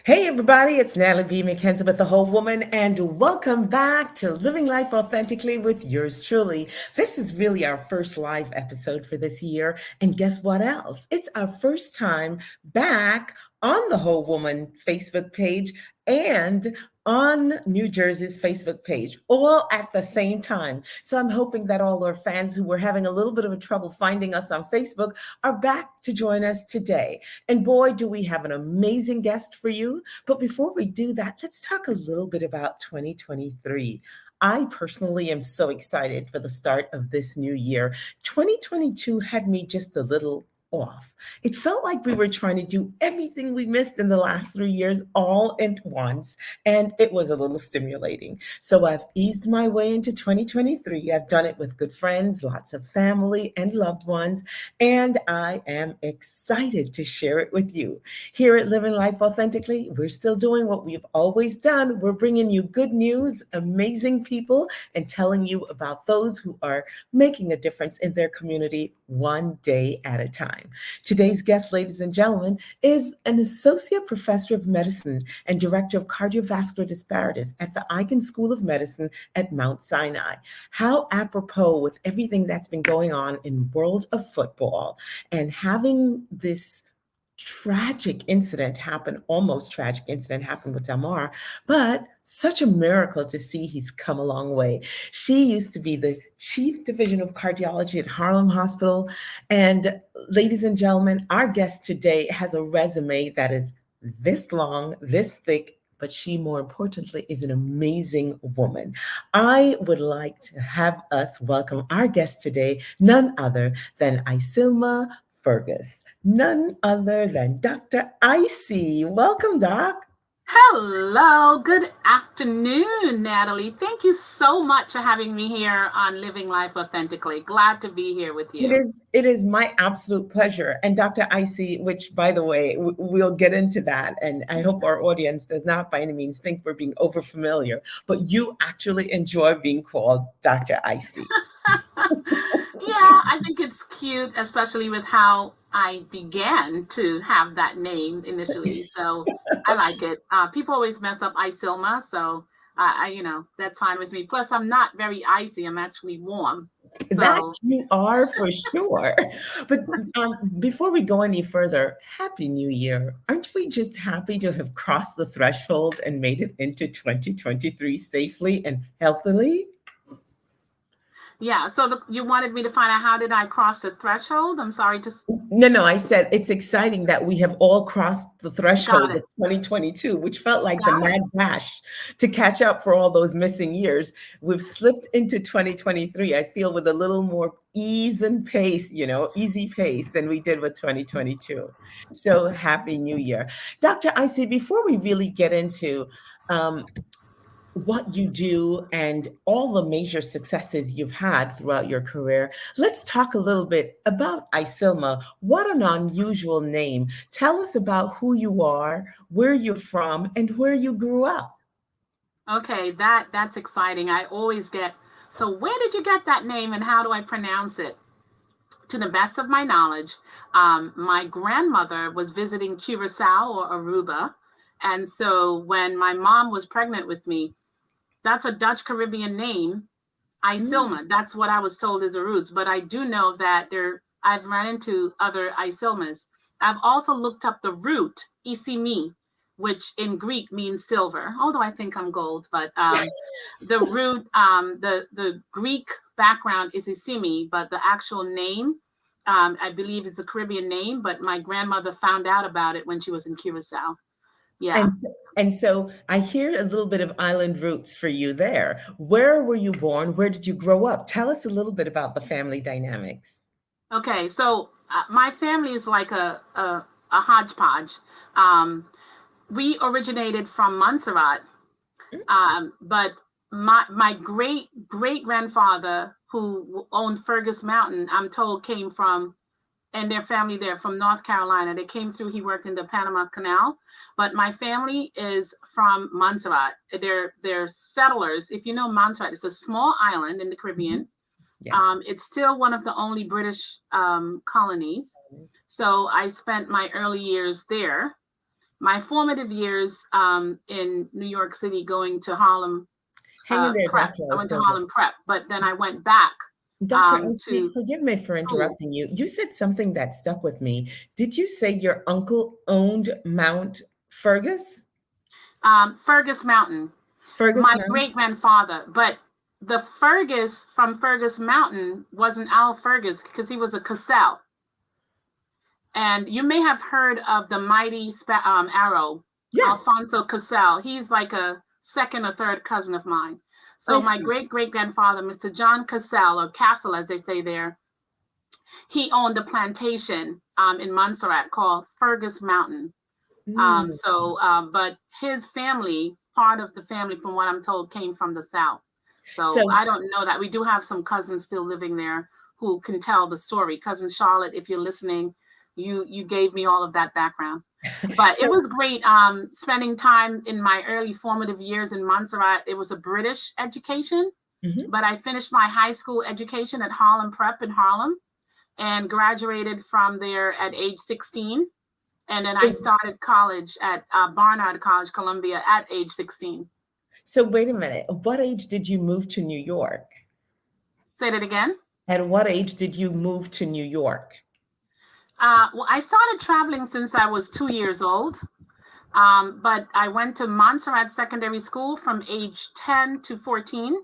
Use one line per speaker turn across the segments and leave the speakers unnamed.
Hey everybody, it's Natalie B. McKenzie with The Whole Woman, and welcome back to Living Life Authentically with yours truly. This is really our first live episode for this year, and guess what else? It's our first time back on the Whole Woman Facebook page and on New Jersey's Facebook page, all at the same time. So I'm hoping that all our fans who were having a little bit of a trouble finding us on Facebook are back to join us today. And boy, do we have an amazing guest for you. But before we do that, let's talk a little bit about 2023. I personally am so excited for the start of this new year. 2022 had me just a little off. It felt like we were trying to do everything we missed in the last 3 years all at once, and it was a little stimulating. So I've eased my way into 2023. I've done it with good friends, lots of family and loved ones, and I am excited to share it with you. Here at Living Life Authentically, we're still doing what we've always done. We're bringing you good news, amazing people, and telling you about those who are making a difference in their community one day at a time. Today's guest, ladies and gentlemen, is an associate professor of medicine and director of cardiovascular disparities at the Icahn School of Medicine at Mount Sinai. How apropos with everything that's been going on in the world of football and having this almost tragic incident happen with Tamar, but such a miracle to see he's come a long way. She used to be the chief division of cardiology at Harlem Hospital. And ladies and gentlemen, our guest today has a resume that is this long, this thick, but she, more importantly, is an amazing woman. I would like to have us welcome our guest today, none other than Icilma Fergus, none other than Dr. Icy. Welcome, Doc.
Hello, good afternoon, Natalie. Thank you so much for having me here on Living Life Authentically. Glad to be here with
It
you.
is it is my absolute pleasure. And Dr. Icy, which by the way, we'll get into that. And I hope our audience does not by any means think we're being over familiar, but you actually enjoy being called Dr. Icy.
Yeah, I think it's cute, especially with how I began to have that name initially. So I like it. People always mess up Icilma, so that's fine with me. Plus, I'm not very icy. I'm actually warm.
That
So
you are for sure. But before we go any further, Happy New Year. Aren't we just happy to have crossed the threshold and made it into 2023 safely and healthily?
yeah, so you wanted me to find out how did I cross the threshold? I'm sorry, just
No, I said it's exciting that we have all crossed the
got
threshold
it.
of 2022, which felt like the
Got it.
mad dash to catch up for all those missing years. We've slipped into 2023, I feel, with a little more ease and pace, easy pace than we did with 2022. So happy New Year. Dr. Icy, before we really get into um, what you do and all the major successes you've had throughout your career, let's talk a little bit about Icilma. What an unusual name. Tell us about who you are, where you're from, and where you grew up.
Okay, that's exciting. I always get, so where did you get that name and how do I pronounce it? To the best of my knowledge, my grandmother was visiting Curacao or Aruba. And so when my mom was pregnant with me, that's a Dutch Caribbean name,
Mm,
Icilma. That's what I was told is the roots. But I do know that I've run into other Icilmas. I've also looked up the root, Isimi, which in Greek means silver, although I think I'm gold. But the root, the Greek background is Isimi, but the actual name, I believe it's a Caribbean name, but my grandmother found out about it when she was in Curacao. Yeah.
and so I hear a little bit of island roots for you there. Where were you born? Where did you grow up? Tell us a little bit about the family dynamics.
Okay, so my family is like a hodgepodge. Um, we originated from Montserrat, but my great grandfather who owned Fergus Mountain, I'm told, came from, and their family there from North Carolina. They came through. He worked in the Panama Canal, but my family is from Montserrat. They're settlers. If you know Montserrat, it's a small island in the
Mhm.
Caribbean.
Yes.
It's still one of the only British colonies. So I spent my early years there. my formative years in New York City, going to Harlem
Hang in there,
Prep.
Dr.
I went to
Ophelia.
Harlem Prep, but then I went back
Dr.
to
Forgive me for
school.
interrupting you. You said something that stuck with me. Did you say your uncle owned Mount Fergus?
Fergus Mountain.
Fergus
My
Mount?
great grandfather, but the Fergus from Fergus Mountain wasn't Al Fergus because he was a Cassell. And you may have heard of the mighty arrow,
Yeah,
Alfonso Cassell. He's like a second or third cousin of mine. So
I
my
see.
great great grandfather, Mr. John Cassell, or Castle as they say there, he owned a plantation in Montserrat called Fergus Mountain.
Mm.
But his family, part of the family, from what I'm told, came from the South.
So,
So I don't know that. We do have some cousins still living there who can tell the story. Cousin Charlotte, if you're listening, you gave me all of that background. But it
so,
was great spending time in my early formative years in Montserrat. It was a British education,
mhm.
but I finished my high school education at Harlem Prep in Harlem and graduated from there at age 16. And then I started college at Barnard College, Columbia, at age 16.
So wait a minute. At what age did you move to New York?
Say that again.
At what age did you move to New York?
Well, I started traveling since I was 2 years old, but I went to Montserrat Secondary School from age 10 to 14,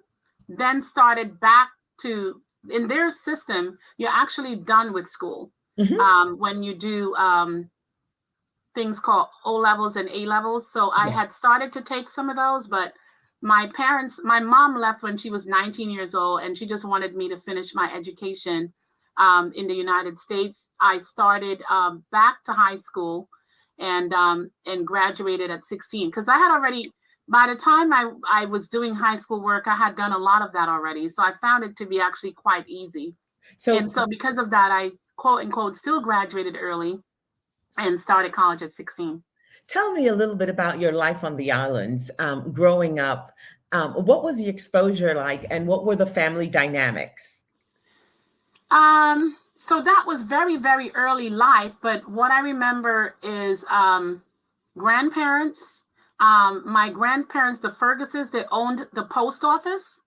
then started back to, in their system, you're actually done with school
Mhm.
when you do things called O levels and A levels. So I
Yes.
had started to take some of those, but my mom left when she was 19 years old, and she just wanted me to finish my education in the United States. I started back to high school and graduated at 16 because I had already. By the time I was doing high school work, I had done a lot of that already. So I found it to be actually quite easy. And
So
so because of that, I quote unquote still graduated early and started college at 16.
tell me a little bit about your life on the islands, growing up. What was the exposure like, and what were the family dynamics?
So that was very, very early life, but what I remember is grandparents. My grandparents, the Ferguses, they owned the post office.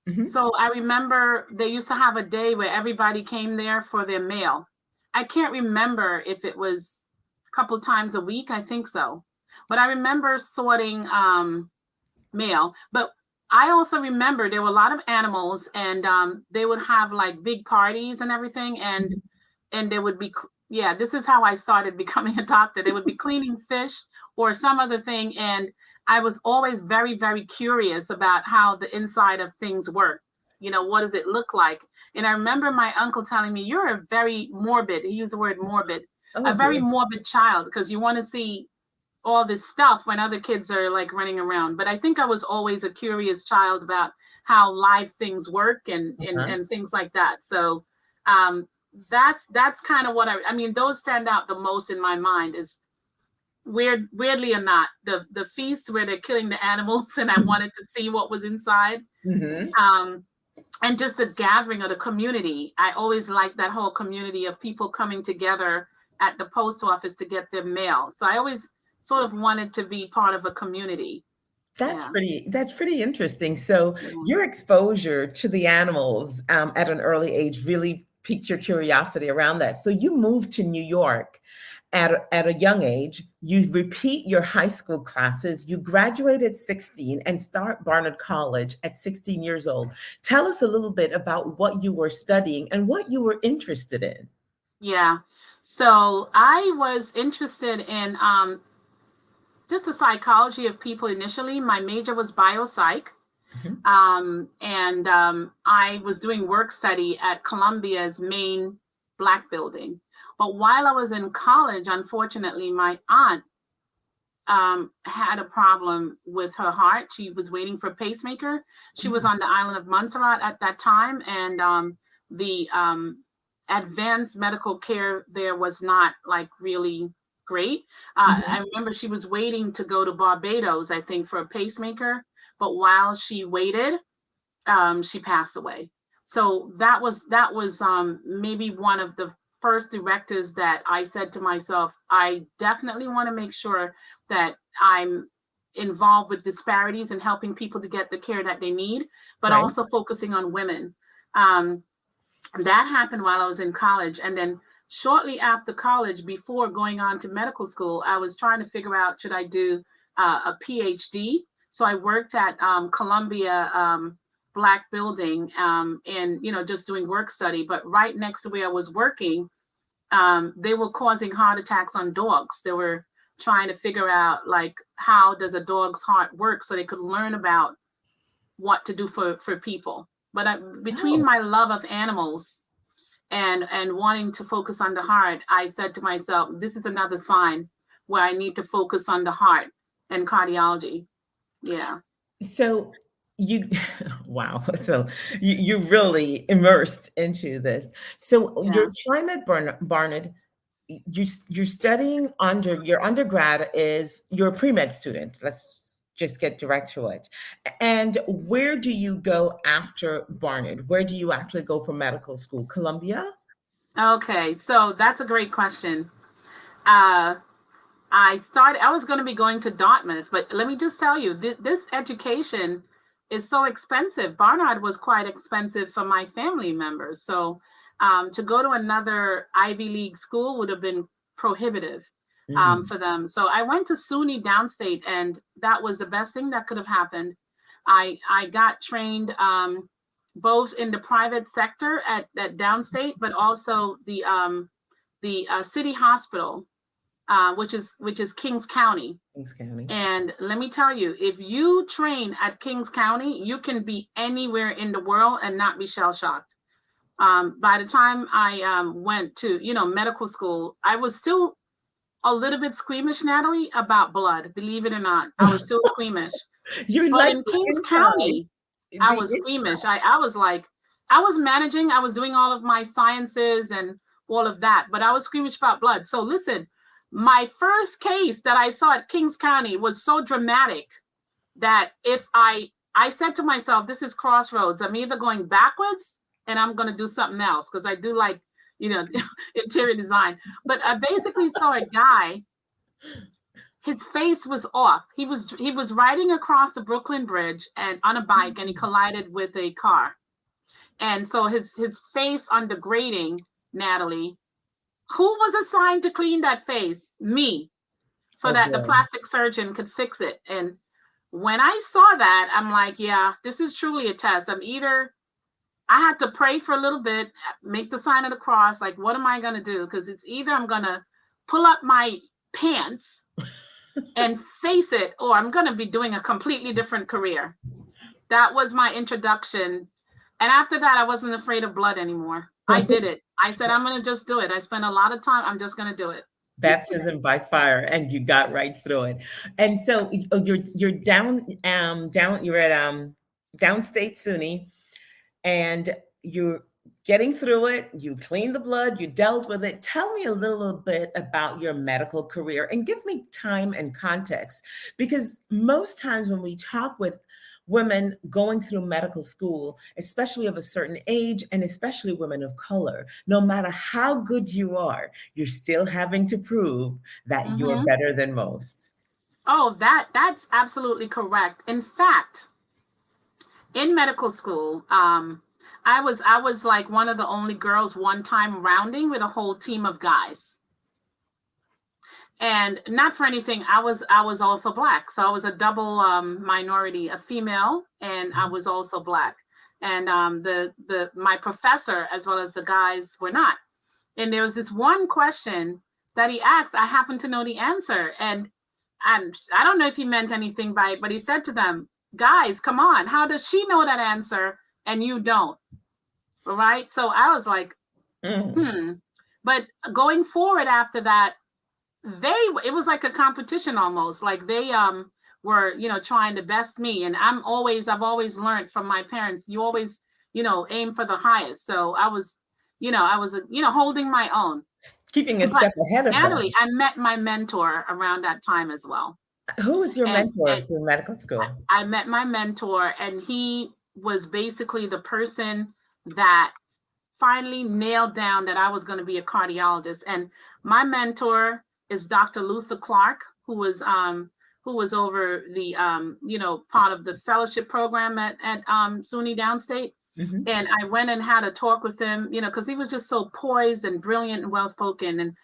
Mhm.
So I remember they used to have a day where everybody came there for their mail. I can't remember if it was a couple times a week. I think so. But I remember sorting mail. But I also remember there were a lot of animals, and they would have like big parties and everything. And there would be, yeah, this is how I started becoming a doctor. They would be cleaning fish or some other thing. And I was always very, very curious about how the inside of things work. You know, what does it look like? And I remember my uncle telling me, you're a very morbid, he used the word morbid,
Oh
a very
dear.
morbid child, because you want to see all this stuff when other kids are like running around. But I think I was always a curious child about how live things work
Uh-huh.
and things like that. So um, that's kind of what I mean. Those stand out the most in my mind. Is weirdly or not, the feasts where they're killing the animals, and I wanted to see what was inside.
Mhm.
Um, and just the gathering of the community. I always liked that whole community of people coming together at the post office to get their mail. So I always sort of wanted to be part of a community. Yeah.
That's pretty interesting. So
Yeah.
your exposure to the animals at an early age really piqued your curiosity around that. So you moved to New York at a young age. You repeat your high school classes. You graduate at 16 and start Barnard College at 16 years old. Tell us a little bit about what you were studying and what you were interested in.
Yeah. So I was interested in just the psychology of people initially. My major was biopsych.
Mhm.
I was doing work study at Columbia's main Black building. But while I was in college, unfortunately, my aunt had a problem with her heart. She was waiting for a pacemaker. She was
Mm.
on the island of Montserrat at that time, and the advanced medical care there was not like really great. I
Mhm.
remember she was waiting to go to Barbados, I think, for a pacemaker. But while she waited, she passed away. So that was maybe one of the first directives that I said to myself, I definitely want to make sure that I'm involved with disparities and helping people to get the care that they need, but
Right.
also focusing on women. Um, that happened while I was in college. And then shortly after college, before going on to medical school, I was trying to figure out, should I do a PhD? So I worked at Columbia Black Building and, just doing work study. But right next to where I was working, they were causing heart attacks on dogs. They were trying to figure out, like, how does a dog's heart work so they could learn about what to do for people. But between
Oh,
my love of animals and wanting to focus on the heart, I said to myself, this is another sign where I need to focus on the heart and cardiology. Yeah.
so you, wow. So you really immersed into this. So your
Yeah.
time at Barnard, you're studying under your undergrad is you're a pre-med student. Let's just get direct to it. And where do you go after Barnard? Where do you actually go for medical school? Columbia?
Okay. So that's a great question. Uh, I was going to be going to Dartmouth, but let me just tell you, this education is so expensive. Barnard was quite expensive for my family members. So to go to another Ivy League school would have been prohibitive
Mm,
for them. So I went to SUNY downstate, and that was the best thing that could have happened. I got trained both in the private sector at downstate, but also the city hospital, which is Kings County.
Kings County.
And let me tell you, if you train at Kings County, you can be anywhere in the world and not be shell shocked. By the time I went to medical school, I was still a little bit squeamish, Natalie, about blood. Believe it or not, I was still squeamish.
You
But
like
in
the
Kings
inside,
County, I was
the
squeamish. I was like, I was managing, I was doing all of my sciences and all of that, but I was squeamish about blood. So listen, my first case that I saw at Kings County was so dramatic that if I said to myself, this is crossroads. I'm either going backwards and I'm going to do something else, because I do like, interior design. But I basically saw a guy, his face was off. He was riding across the Brooklyn Bridge and on a bike, and he collided with a car. And so his face on the grating, Natalie, who was assigned to clean that face? Me, so
oh
that the
boy.
plastic surgeon could fix it. And when I saw that, I'm like, yeah, this is truly a test. I had to pray for a little bit, make the sign of the cross. Like, what am I going to do? Because it's either I'm going to pull up my pants and face it, or I'm going to be doing a completely different career. That was my introduction. And after that, I wasn't afraid of blood anymore. I did it. I said, I'm going to just do it. I spent a lot of time. I'm just going to do it.
Baptism by fire, and you got right through it. And so you're down you're at downstate SUNY, and you're getting through it. You cleaned the blood, you dealt with it. Tell me a little bit about your medical career and give me time and context, because most times when we talk with women going through medical school, especially of a certain age, and especially women of color, no matter how good you are, you're still having to prove that you're
Mm-hmm.
better than most.
Oh, that's absolutely correct. In fact, in medical school, I was like one of the only girls one time rounding with a whole team of guys. And not for anything, I was also Black, so I was a double minority, a female, and I was also Black. And the my professor as well as the guys were not. And there was this one question that he asked. I happen to know the answer, and I don't know if he meant anything by it, but he said to them, "Guys, come on! How does she know that answer and you don't?" Right? So I was like,
Mm.
hmm. But going forward after that, it was like a competition almost. Like they were trying to best me, and I've always learned from my parents, you always aim for the highest. So I was holding my own.
Keeping a
But
step ahead of
Natalie,
them.
I met my mentor around that time as well.
Who was your
and,
mentor
and
through medical school?
I met my mentor, and he was basically the person that finally nailed down that I was going to be a cardiologist. And my mentor is Dr. Luther Clark, who was over the part of the fellowship program at SUNY Downstate.
Mm-hmm.
And I went and had a talk with him, because he was just so poised and brilliant and well-spoken. And,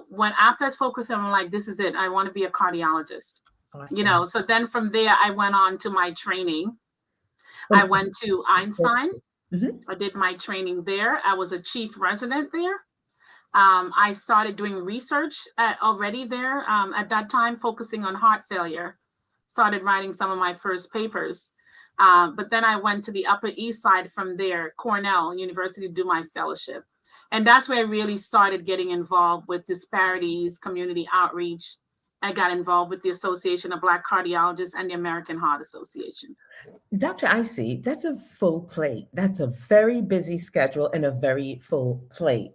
when after I spoke with him, I'm like, this is it. I want to be a cardiologist.
Awesome.
So then from there, I went on to my training. I went to Einstein.
Mm-hmm.
I did my training there. I was a chief resident there. I started doing research already there at that time, focusing on heart failure. Started writing some of my first papers. But then I went to the Upper East Side from there, Cornell University, to do my fellowship. And that's where I really started getting involved with Disparities, community outreach. I got involved with the Association of Black Cardiologists and the American Heart Association.
Dr. Icey, that's a full plate. That's a very busy schedule and a very full plate.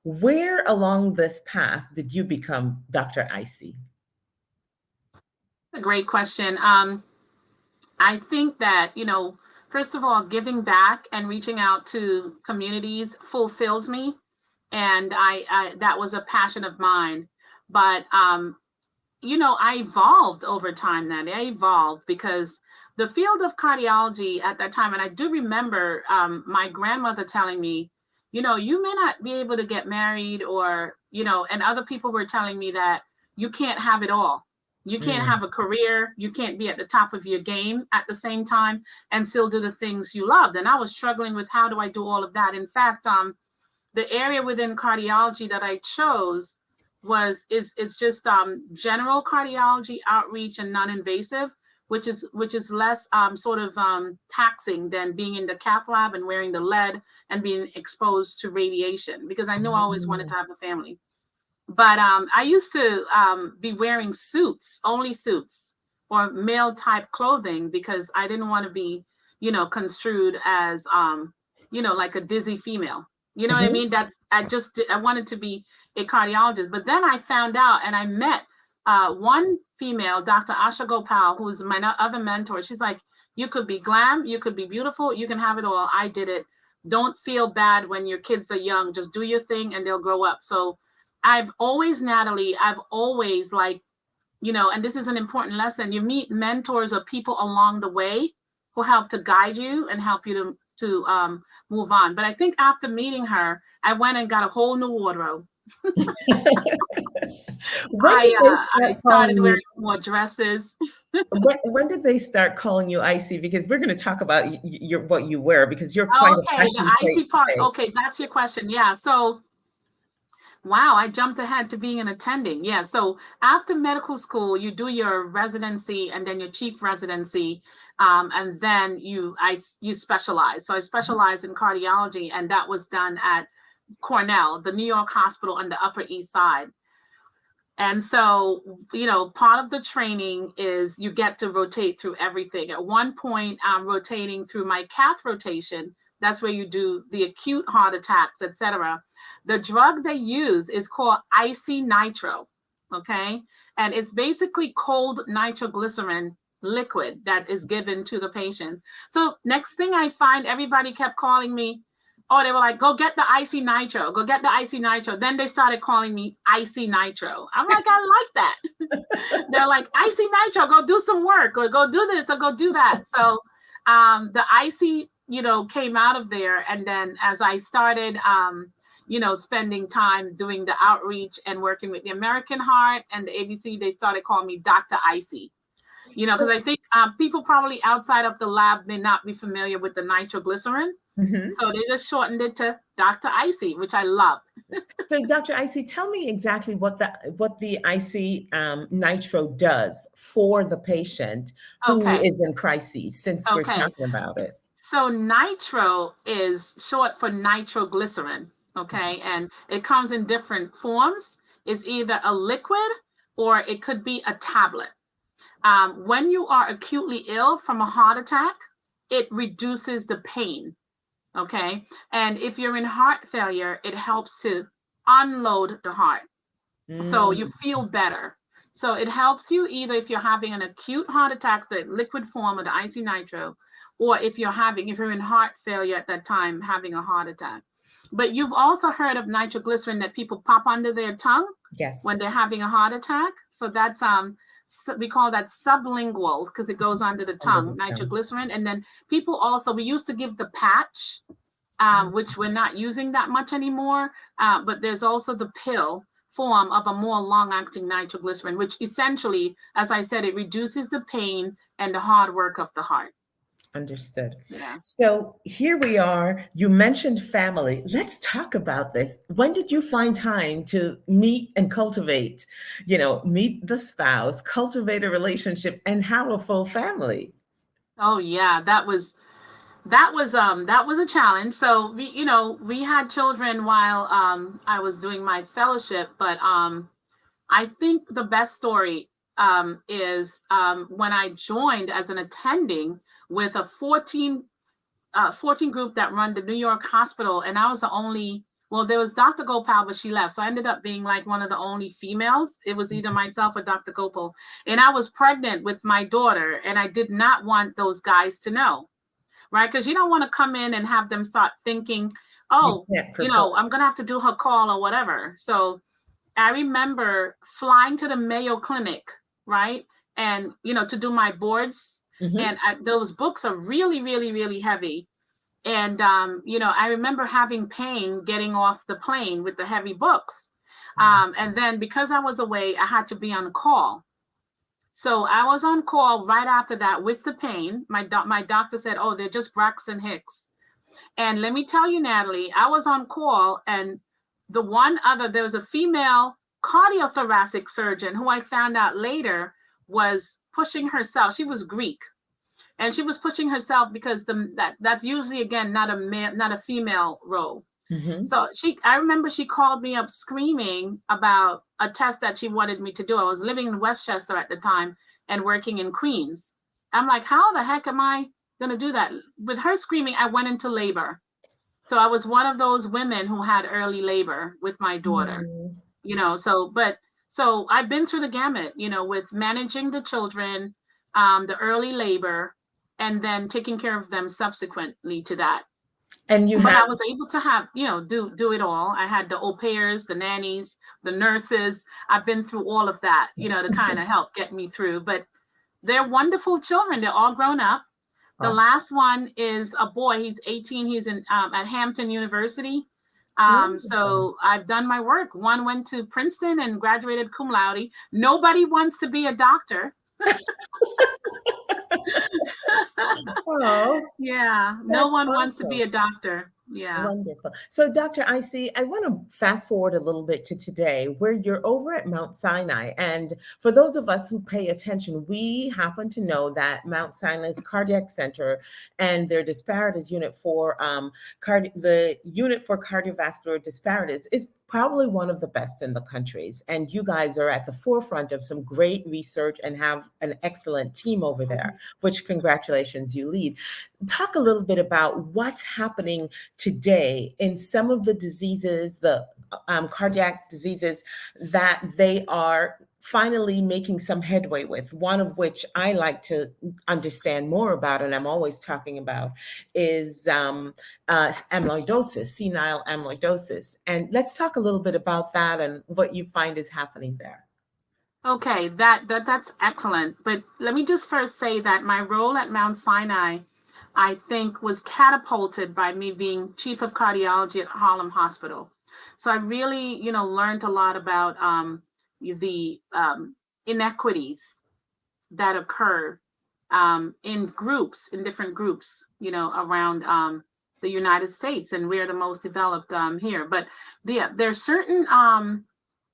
Where along this path did you become Dr. Icey?
A great question. I think that, first of all, giving back and reaching out to communities fulfills me. And I that was a passion of mine. But, I evolved over time then. I evolved because the field of cardiology at that time, and I do remember my grandmother telling me, you may not be able to get married or, and other people were telling me that you can't have it all. You can't have a career. You can't be at the top of your game at the same time and still do the things you loved. And I was struggling with how do I do all of that? In fact, the area within cardiology that I chose it's just general cardiology outreach and non-invasive, which is less taxing than being in the cath lab and wearing the lead and being exposed to radiation, because I knew I always wanted to have a family. But I used to be wearing only suits or male type clothing, because I didn't want to be, construed as, like a dizzy female. You know what I mean? I wanted to be a cardiologist. But then I found out and I met one female, Dr. Asha Gopal, who's my other mentor. She's like, you could be glam, you could be beautiful, you can have it all. I did it. Don't feel bad when your kids are young. Just do your thing and they'll grow up. So Natalie, I've always and this is an important lesson. You meet mentors or people along the way who help to guide you and help you to move on. But I think after meeting her, I went and got a whole new wardrobe. I started wearing more dresses.
When did they start calling you Icy? Because we're going to talk about what you wear, because you're quite a fashion
the Icy part.
today.
Okay, that's your question. Yeah. So, wow, I jumped ahead to being an attending. Yeah. So after medical school, you do your residency and then your chief residency, and then you specialize. So I specialized in cardiology, and that was done at Cornell, the New York hospital on the Upper East Side. And so, part of the training is you get to rotate through everything. At one point, I'm rotating through my cath rotation. That's where you do the acute heart attacks, etc. The drug they use is called Nitro, okay? And it's basically cold nitroglycerin liquid that is given to the patient. So next thing I find, everybody kept calling me, they were like, go get the Icy Nitro, go get the Icy Nitro. Then they started calling me Icy Nitro. I'm like, I like that. They're like, Icy Nitro, go do some work, or go do this, or go do that. So the Icy, came out of there. And then as I started, spending time doing the outreach and working with the American Heart and the ABC, they started calling me Dr. Icy. Because I think people probably outside of the lab may not be familiar with the nitroglycerin. Mm-hmm. So they just shortened it to Dr. Icy, which I love.
So Dr. Icy, tell me exactly what the Icy Nitro does for the patient who is in crises, since we're talking about it.
So nitro is short for nitroglycerin, okay? And it comes in different forms. It's either a liquid or it could be a tablet. When you are acutely ill from a heart attack, it reduces the pain. Okay. And if you're in heart failure, it helps to unload the heart. So you feel better. So it helps you either if you're having an acute heart attack, the liquid form of the Icy Nitro, or if you're in heart failure at that time, having a heart attack. But you've also heard of nitroglycerin that people pop under their tongue
Yes.
when they're having a heart attack. So that's we call that sublingual because it goes under the
Under
tongue,
the tongue.
nitroglycerin. And then people also, we used to give the patch, which we're not using that much anymore. But there's also the pill form of a more long-acting nitroglycerin, which essentially, as I said, it reduces the pain and the hard work of the heart.
Understood.
Yeah.
So here we are. You mentioned family. Let's talk about this. When did you find time to meet and cultivate, meet the spouse, cultivate a relationship, and have a full family?
Oh yeah, that was a challenge. So we had children while I was doing my fellowship, but I think the best story is when I joined as an attending with a 14 group that run the New York hospital, and I was the only. Well, there was Dr. Gopal, but she left, so I ended up being like one of the only females. It was either myself or Dr. Gopal, and I was pregnant with my daughter, and I did not want those guys to know. Right? Because you don't want to come in and have them start thinking,
You
oh,
can't perform.
I'm going to have to do her call or whatever. So I remember flying to the Mayo Clinic, right? And, to do my boards.
Mm-hmm.
And those books are really, really, really heavy. And, I remember having pain getting off the plane with the heavy books. And then because I was away, I had to be on call. So I was on call right after that with the pain. My doctor said, oh, they're just Braxton Hicks. And let me tell you, Natalie, I was on call, and there was a female cardiothoracic surgeon who I found out later was pushing herself. She was Greek, and she was pushing herself because that's usually, again, not a female role.
Mm-hmm.
So I remember she called me up screaming about a test that she wanted me to do. I was living in Westchester at the time and working in Queens. I'm like, how the heck am I going to do that? With her screaming, I went into labor. So I was one of those women who had early labor with my daughter, so I've been through the gamut, with managing the children, the early labor, and then taking care of them subsequently to that.
And
I was able to have, do it all. I had the au pairs, the nannies, the nurses. I've been through all of that, to kind of help get me through. But they're wonderful children. They're all grown up. The
Awesome.
last one is a boy. He's 18. He's in at Hampton University. So I've done my work. One went to Princeton and graduated cum laude. Nobody wants to be a doctor.
Oh,
yeah, no one wants to be a doctor. Yeah.
Wonderful. So, Dr. Icy, I want to fast forward a little bit to today, where you're over at Mount Sinai. And for those of us who pay attention, we happen to know that Mount Sinai's cardiac center and their Disparities unit for the unit for cardiovascular disparities is probably one of the best in the countries. And you guys are at the forefront of some great research and have an excellent team over there, which congratulations you lead. Talk a little bit about what's happening today in some of the diseases, the cardiac diseases that they are finally making some headway with, one of which I like to understand more about, and I'm always talking about, is amyloidosis, senile amyloidosis. And let's talk a little bit about that and what you find is happening there.
Okay, that's excellent. But let me just first say that my role at Mount Sinai, I think, was catapulted by me being chief of cardiology at Harlem Hospital. So I really, learned a lot about the inequities that occur in different groups, around the United States, and we're the most developed here. But there's certain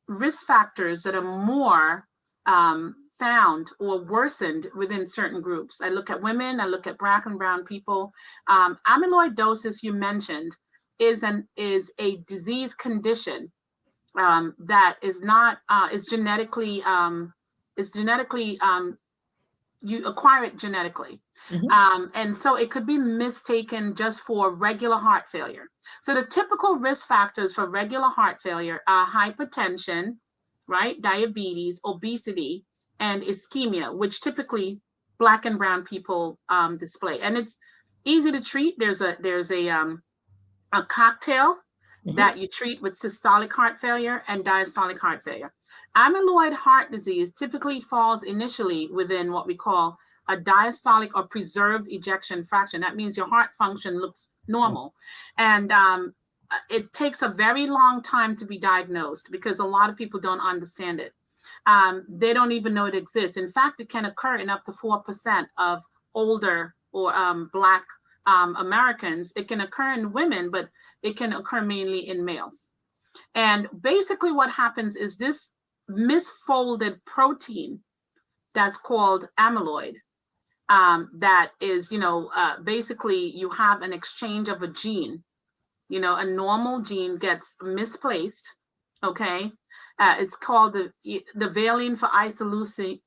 risk factors that are more found or worsened within certain groups. I look at women, I look at Black and brown people. Amyloidosis, you mentioned, is a disease condition that is not is genetically you acquire it genetically.
Mm-hmm.
And so it could be mistaken just for regular heart failure. So the typical risk factors for regular heart failure are hypertension, right? Diabetes, obesity, and ischemia, which typically Black and brown people display. And it's easy to treat. There's a cocktail that you treat with systolic heart failure and diastolic heart failure. Amyloid heart disease typically falls initially within what we call a diastolic or preserved ejection fraction. That means your heart function looks normal. And it takes a very long time to be diagnosed because a lot of people don't understand it. They don't even know it exists. In fact, it can occur in up to 4% of older or Black Americans. It can occur in women, but it can occur mainly in males. And basically what happens is this misfolded protein that's called amyloid, that is, basically you have an exchange of a gene. A normal gene gets misplaced, okay? It's called the valine for isoleucine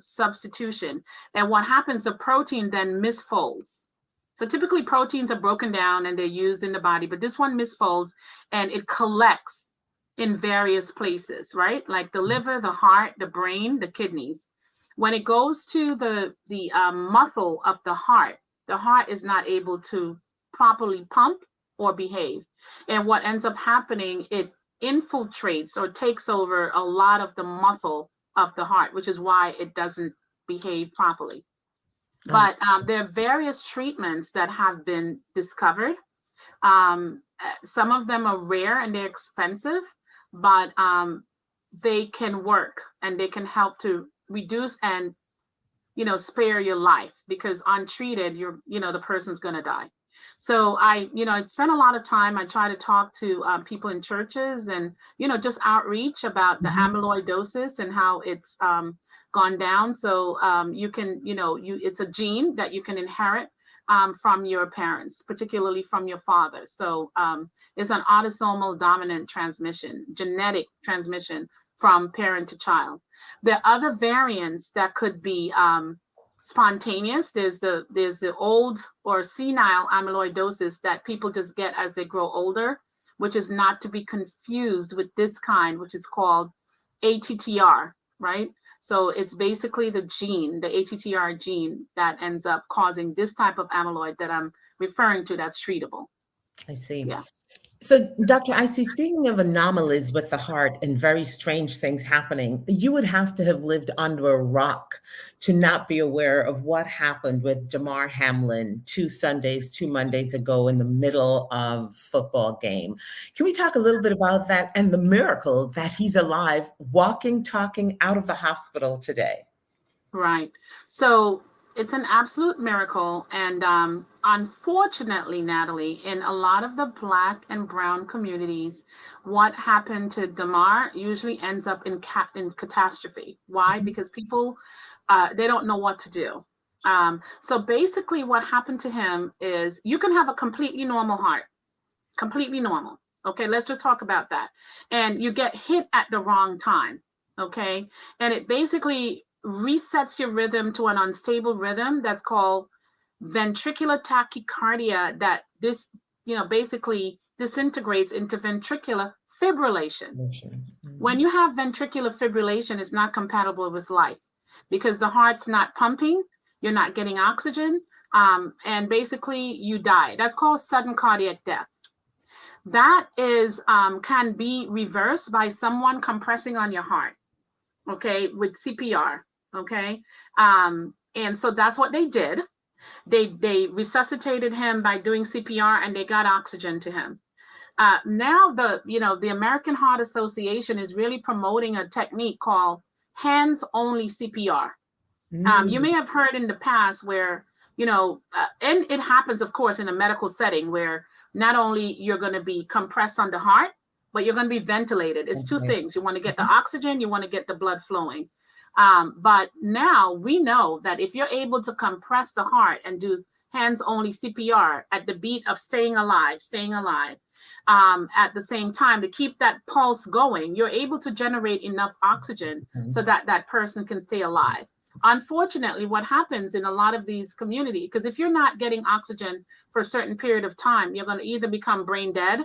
substitution. And what happens, the protein then misfolds. So typically proteins are broken down and they're used in the body, but this one misfolds and it collects in various places, right? Like the liver, the heart, the brain, the kidneys. When it goes to the muscle of the heart is not able to properly pump or behave. And what ends up happening, it infiltrates or takes over a lot of the muscle of the heart, which is why it doesn't behave properly. But there are various treatments that have been discovered. Some of them are rare and they're expensive, but they can work and they can help to reduce and, spare your life, because untreated, the person's going to die. So I spent a lot of time. I try to talk to people in churches and, just outreach about the amyloidosis and how it's gone down. So you can, it's a gene that you can inherit from your parents, particularly from your father. So it's an autosomal dominant transmission, genetic transmission from parent to child. There are other variants that could be spontaneous. There's the old or senile amyloidosis that people just get as they grow older, which is not to be confused with this kind, which is called ATTR, right? So it's basically the gene, the ATTR gene, that ends up causing this type of amyloid that I'm referring to that's treatable.
I see.
Yeah.
So, Dr. Icy, speaking of anomalies with the heart and very strange things happening, you would have to have lived under a rock to not be aware of what happened with Damar Hamlin 2 Mondays ago in the middle of football game. Can we talk a little bit about that and the miracle that he's alive, walking, talking out of the hospital today?
Right. So it's an absolute miracle. And unfortunately, Natalie, in a lot of the Black and brown communities, what happened to Damar usually ends up in catastrophe. Why? Because people, they don't know what to do. So basically what happened to him is you can have a completely normal heart, completely normal. Okay, let's just talk about that. And you get hit at the wrong time. Okay, and it basically resets your rhythm to an unstable rhythm that's called ventricular tachycardia, that this, basically disintegrates into ventricular fibrillation. When you have ventricular fibrillation, it's not compatible with life because the heart's not pumping, you're not getting oxygen, and basically you die. That's called sudden cardiac death. That is can be reversed by someone compressing on your heart, okay, with CPR. Okay. And so that's what they did. They resuscitated him by doing CPR and they got oxygen to him. Now the American Heart Association is really promoting a technique called hands-only CPR. You may have heard in the past where, and it happens, of course, in a medical setting where not only you're going to be compressed on the heart, but you're going to be ventilated. It's two things. You want to get the oxygen, you want to get the blood flowing. But now we know that if you're able to compress the heart and do hands-only CPR at the beat of staying alive, at the same time to keep that pulse going, you're able to generate enough oxygen so that that person can stay alive. Unfortunately, what happens in a lot of these communities, because if you're not getting oxygen for a certain period of time, you're going to either become brain dead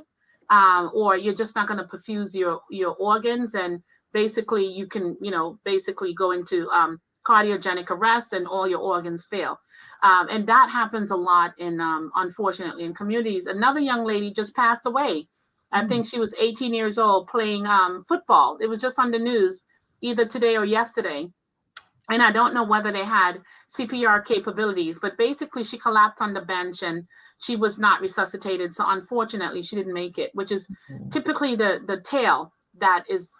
or you're just not going to perfuse your organs, and basically you can, basically go into cardiogenic arrest and all your organs fail. And that happens a lot in, unfortunately, in communities. Another young lady just passed away. I think she was 18 years old playing football. It was just on the news either today or yesterday. And I don't know whether they had CPR capabilities, but basically she collapsed on the bench and she was not resuscitated. So unfortunately, she didn't make it, which is typically the tale that is,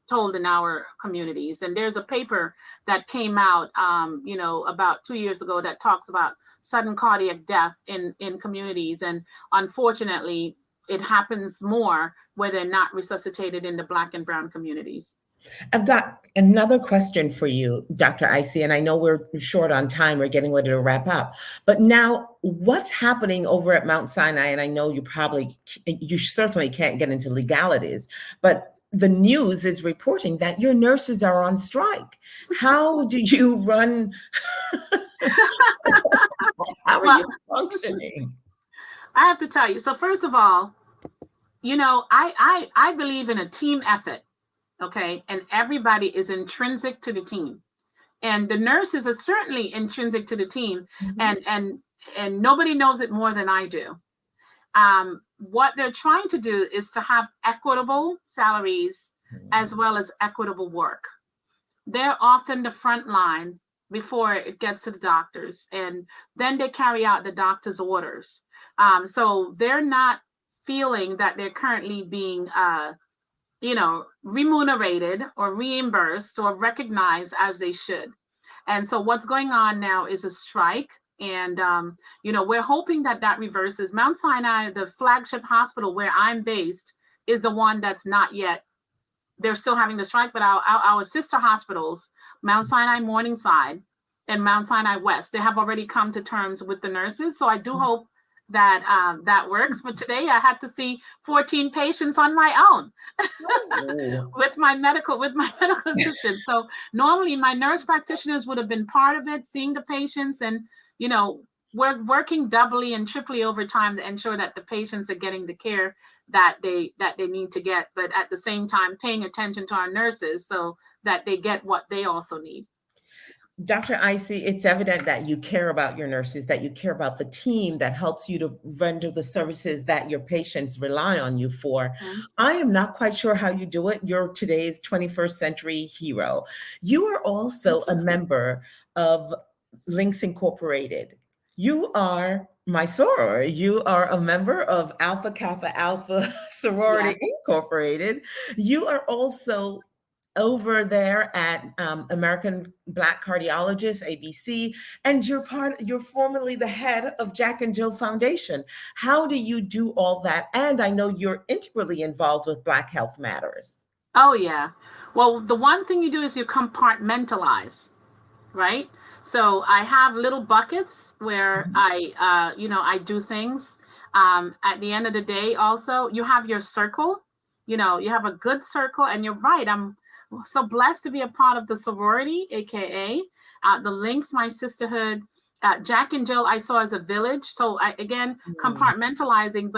told in our communities. And there's a paper that came out, about 2 years ago that talks about sudden cardiac death in communities. And unfortunately, it happens more where they're not resuscitated in the Black and brown communities.
I've got another question for you, Dr. Icey, and I know we're short on time. We're getting ready to wrap up. But now, what's happening over at Mount Sinai? And I know you certainly can't get into legalities, but the news is reporting that your nurses are on strike. How do you run? How are you functioning?
I have to tell you. So first of all, I believe in a team effort. Okay. And everybody is intrinsic to the team. And the nurses are certainly intrinsic to the team. And nobody knows it more than I do. What they're trying to do is to have equitable salaries as well as equitable work. They're often the front line before it gets to the doctors, and then they carry out the doctor's orders. So they're not feeling that they're currently being remunerated or reimbursed or recognized as they should. And so what's going on now is a strike. And, we're hoping that reverses. Mount Sinai, the flagship hospital where I'm based, is the one that's not yet. They're still having the strike, but our sister hospitals, Mount Sinai Morningside and Mount Sinai West, they have already come to terms with the nurses. So I do hope that works. But today I had to see 14 patients on my own with my medical assistant. So normally my nurse practitioners would have been part of it, seeing the patients, and we're working doubly and triply overtime to ensure that the patients are getting the care that they need to get, but at the same time paying attention to our nurses so that they get what they also need.
Dr. Icey, it's evident that you care about your nurses, that you care about the team that helps you to render the services that your patients rely on you for. I am not quite sure how you do it. You're today's 21st century hero. You are also a member of Links Incorporated. You are my soror. You are a member of Alpha Kappa Alpha Sorority Incorporated. You are also over there at American Black Cardiologists, ABC, and you're formerly the head of Jack and Jill Foundation. How do you do all that? And I know you're integrally involved with Black Health Matters.
Oh, yeah. Well, the one thing you do is you compartmentalize, right? So I have little buckets where I do things. At the end of the day, also, you have your circle, you have a good circle, and you're right. I'm so blessed to be a part of the sorority, aka the Links, my sisterhood. Jack and Jill I saw as a village. So compartmentalizing,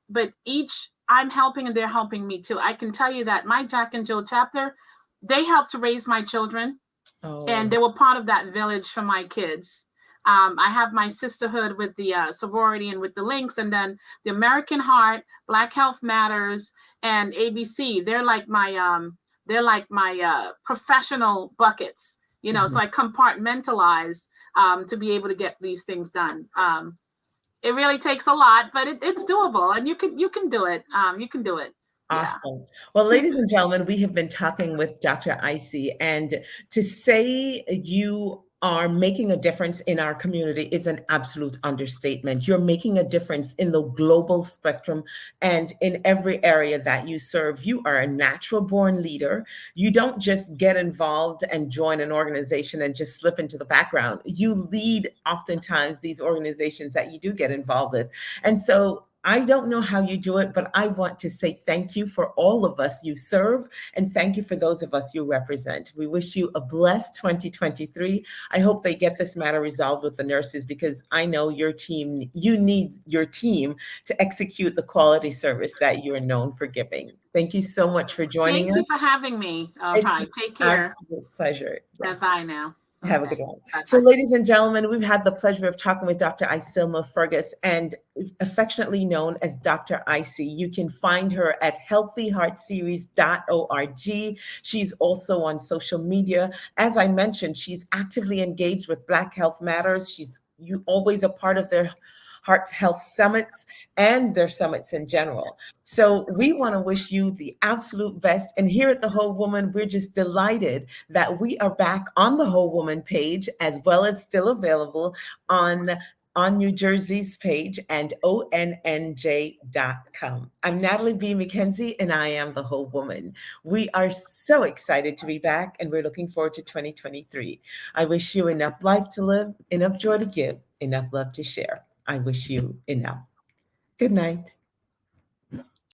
but each I'm helping and they're helping me too. I can tell you that my Jack and Jill chapter, they helped to raise my children, and they were part of that village for my kids. I have my sisterhood with the sorority and with the Links, and then the American Heart, Black Health Matters, and ABC. They're like my professional buckets, so I compartmentalize to be able to get these things done. It really takes a lot, but it's doable, and you can do it. You can do it.
Awesome. Yeah. Well, ladies and gentlemen, we have been talking with Dr. Icey, and to say you are making a difference in our community is an absolute understatement. You're making a difference in the global spectrum and in every area that you serve. You are a natural born leader. You don't just get involved and join an organization and just slip into the background. You lead oftentimes these organizations that you do get involved with. And so I don't know how you do it, but I want to say thank you for all of us you serve, and thank you for those of us you represent. We wish you a blessed 2023. I hope they get this matter resolved with the nurses, because I know you need your team to execute the quality service that you're known for giving. Thank you so much for joining us.
Thank you for having me. All right, take care.
Absolute pleasure.
Yes. Bye now.
Have a
Okay.
good one.
Bye
So,
bye.
ladies and gentlemen, we've had the pleasure of talking with Dr. Icilma Fergus, and affectionately known as Dr. Icy. You can find her at healthyheartseries.org. She's also on social media. As I mentioned, she's actively engaged with Black Health Matters. She's always a part of their Heart Health Summits and their summits in general. So we want to wish you the absolute best. And here at The Whole Woman, we're just delighted that we are back on the Whole Woman page, as well as still available on New Jersey's page and onnj.com. I'm Natalie B. McKenzie, and I am The Whole Woman. We are so excited to be back, and we're looking forward to 2023. I wish you enough life to live, enough joy to give, enough love to share. I wish you enough. Good night.